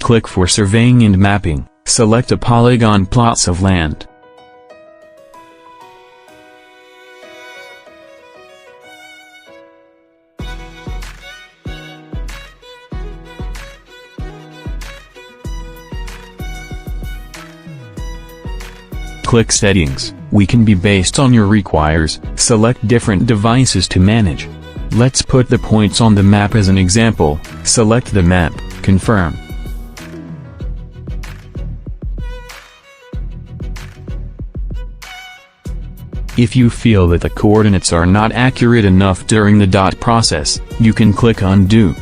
Click for Surveying and Mapping, select a polygon plots of land. Click Settings. We can be based on your requires, select different devices to manage. Let's put the points on the map as an example, select the map, confirm. If you feel that the coordinates are not accurate enough during the dot process, you can click Undo.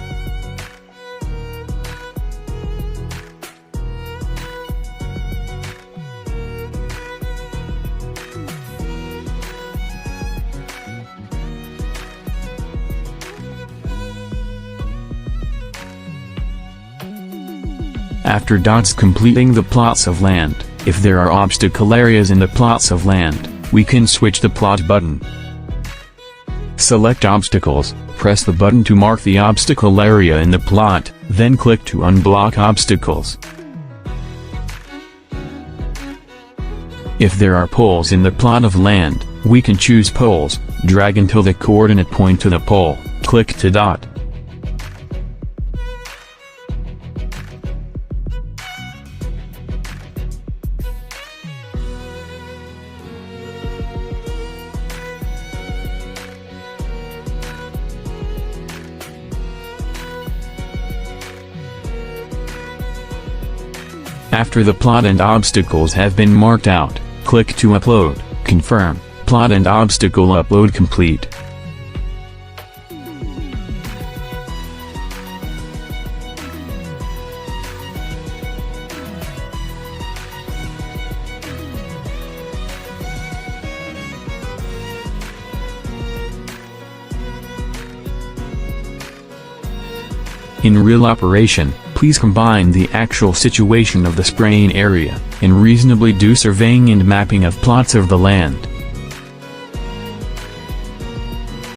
After dots completing the plots of land, if there are obstacle areas in the plots of land, we can switch the plot button. Select Obstacles, press the button to mark the obstacle area in the plot, then click to unblock obstacles. If there are poles in the plot of land, we can choose poles, drag until the coordinate point to the pole, click to dot. After the plot and obstacles have been marked out, click to upload, confirm, plot and obstacle upload complete. In real operation, please combine the actual situation of the spraying area, and reasonably do surveying and mapping of plots of the land.